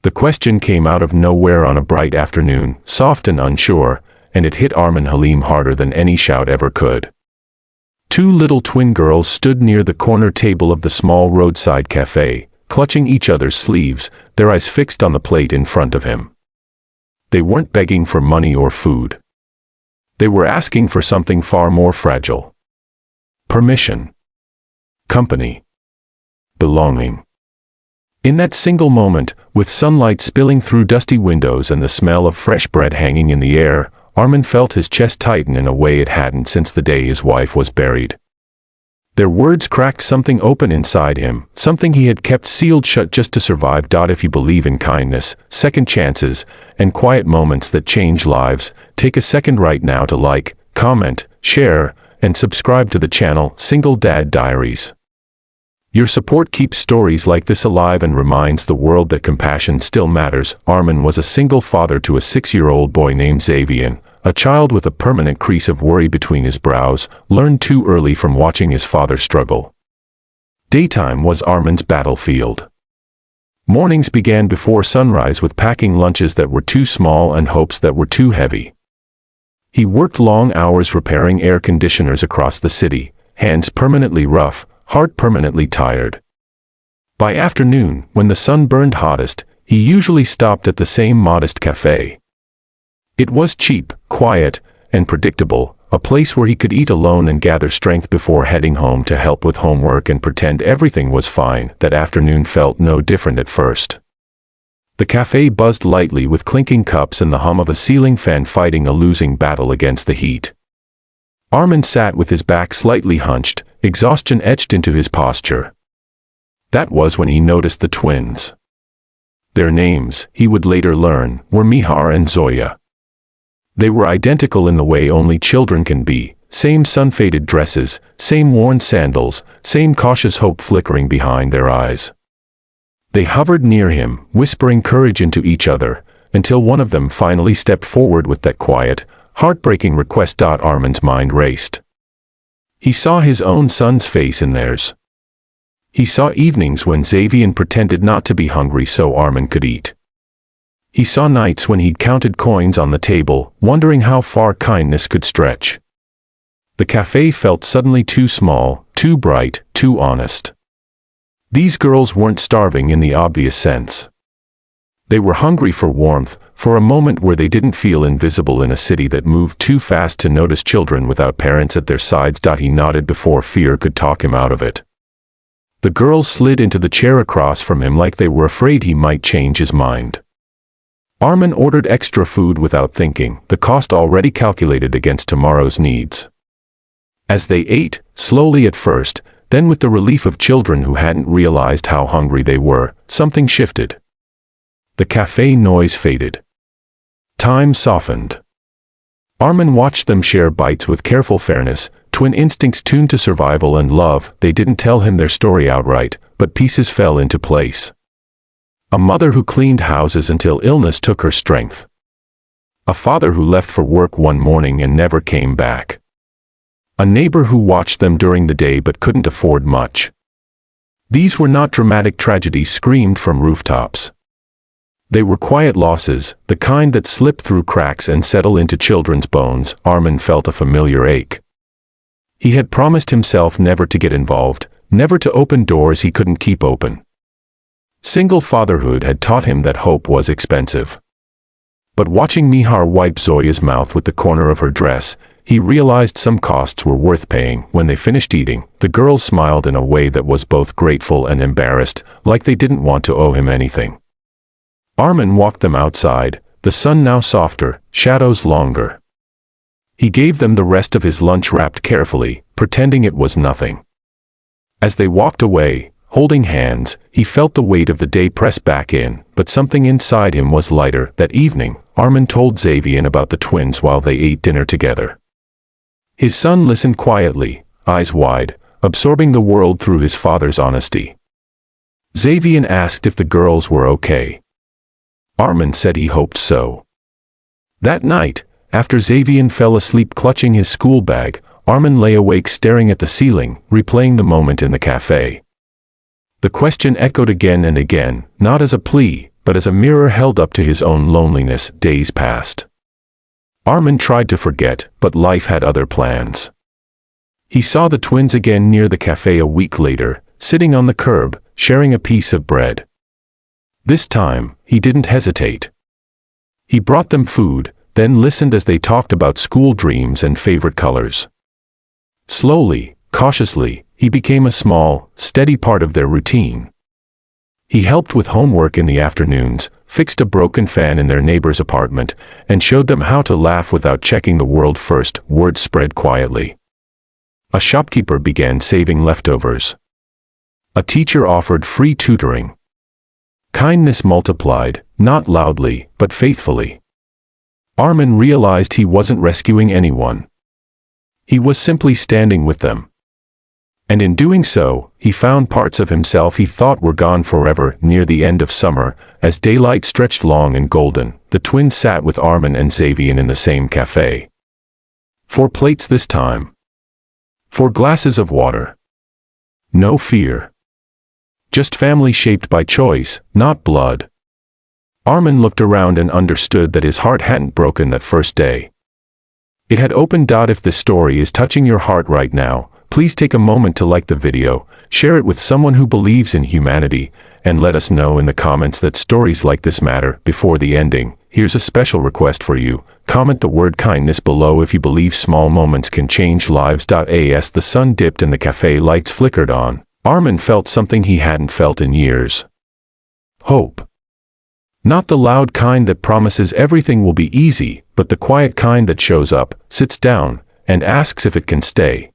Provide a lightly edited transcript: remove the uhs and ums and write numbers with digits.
The question came out of nowhere on a bright afternoon, soft and unsure, and it hit Armin Halim harder than any shout ever could. Two little twin girls stood near the corner table of the small roadside café, clutching each other's sleeves, their eyes fixed on the plate in front of him. They weren't begging for money or food. They were asking for something far more fragile. Permission. Company. Belonging. In that single moment, with sunlight spilling through dusty windows and the smell of fresh bread hanging in the air, Armin felt his chest tighten in a way it hadn't since the day his wife was buried. Their words cracked something open inside him, something he had kept sealed shut just to survive. If you believe in kindness, second chances, and quiet moments that change lives, take a second right now to like, comment, share, and subscribe to the channel Single Dad Diaries. Your support keeps stories like this alive and reminds the world that compassion still matters. Armin was a single father to a 6-year-old boy named Xavier, a child with a permanent crease of worry between his brows, learned too early from watching his father struggle. Daytime was Armin's battlefield. Mornings began before sunrise with packing lunches that were too small and hopes that were too heavy. He worked long hours repairing air conditioners across the city, hands permanently rough, heart permanently tired. By afternoon, when the sun burned hottest, he usually stopped at the same modest café. It was cheap, quiet, and predictable, a place where he could eat alone and gather strength before heading home to help with homework and pretend everything was fine. That afternoon felt no different at first. The café buzzed lightly with clinking cups and the hum of a ceiling fan fighting a losing battle against the heat. Armin sat with his back slightly hunched, exhaustion etched into his posture. That was when he noticed the twins. Their names, he would later learn, were Mihar and Zoya. They were identical in the way only children can be, same sun-faded dresses, same worn sandals, same cautious hope flickering behind their eyes. They hovered near him, whispering courage into each other, until one of them finally stepped forward with that quiet, heartbreaking request. Armin's mind raced. He saw his own son's face in theirs. He saw evenings when Xavier pretended not to be hungry so Armin could eat. He saw nights when he'd counted coins on the table, wondering how far kindness could stretch. The café felt suddenly too small, too bright, too honest. These girls weren't starving in the obvious sense. They were hungry for warmth, for a moment where they didn't feel invisible in a city that moved too fast to notice children without parents at their sides. He nodded before fear could talk him out of it. The girls slid into the chair across from him like they were afraid he might change his mind. Armin ordered extra food without thinking, the cost already calculated against tomorrow's needs. As they ate, slowly at first, then with the relief of children who hadn't realized how hungry they were, something shifted. The café noise faded. Time softened. Armin watched them share bites with careful fairness, twin instincts tuned to survival and love. They didn't tell him their story outright, but pieces fell into place. A mother who cleaned houses until illness took her strength. A father who left for work one morning and never came back. A neighbor who watched them during the day but couldn't afford much. These were not dramatic tragedies screamed from rooftops. They were quiet losses, the kind that slip through cracks and settle into children's bones. Armin felt a familiar ache. He had promised himself never to get involved, never to open doors he couldn't keep open. Single fatherhood had taught him that hope was expensive. But watching Mihar wipe Zoya's mouth with the corner of her dress, he realized some costs were worth paying. When they finished eating, the girls smiled in a way that was both grateful and embarrassed, like they didn't want to owe him anything. Armin walked them outside, the sun now softer, shadows longer. He gave them the rest of his lunch wrapped carefully, pretending it was nothing. As they walked away, holding hands, he felt the weight of the day press back in, but something inside him was lighter. That evening, Armin told Xavier about the twins while they ate dinner together. His son listened quietly, eyes wide, absorbing the world through his father's honesty. Xavier asked if the girls were okay. Armin said he hoped so. That night, after Xavier fell asleep clutching his school bag, Armin lay awake staring at the ceiling, replaying the moment in the café. The question echoed again and again, not as a plea, but as a mirror held up to his own loneliness, days passed. Armin tried to forget, but life had other plans. He saw the twins again near the cafe a week later, sitting on the curb, sharing a piece of bread. This time, he didn't hesitate. He brought them food, then listened as they talked about school dreams and favorite colors. Slowly, cautiously, he became a small, steady part of their routine. He helped with homework in the afternoons, fixed a broken fan in their neighbor's apartment, and showed them how to laugh without checking the world first. Word spread quietly. A shopkeeper began saving leftovers. A teacher offered free tutoring. Kindness multiplied, not loudly, but faithfully. Armin realized he wasn't rescuing anyone. He was simply standing with them. And in doing so, he found parts of himself he thought were gone forever. Near the end of summer, as daylight stretched long and golden, the twins sat with Armin and Xavier in the same cafe. 4 plates this time. 4 glasses of water. No fear. Just family shaped by choice, not blood. Armin looked around and understood that his heart hadn't broken that first day. It had opened. If this story is touching your heart right now, please take a moment to like the video, share it with someone who believes in humanity, and let us know in the comments that stories like this matter. Before the ending, here's a special request for you. Comment the word kindness below if you believe small moments can change lives. As the sun dipped and the cafe lights flickered on, Armin felt something he hadn't felt in years. Hope. Not the loud kind that promises everything will be easy, but the quiet kind that shows up, sits down, and asks if it can stay.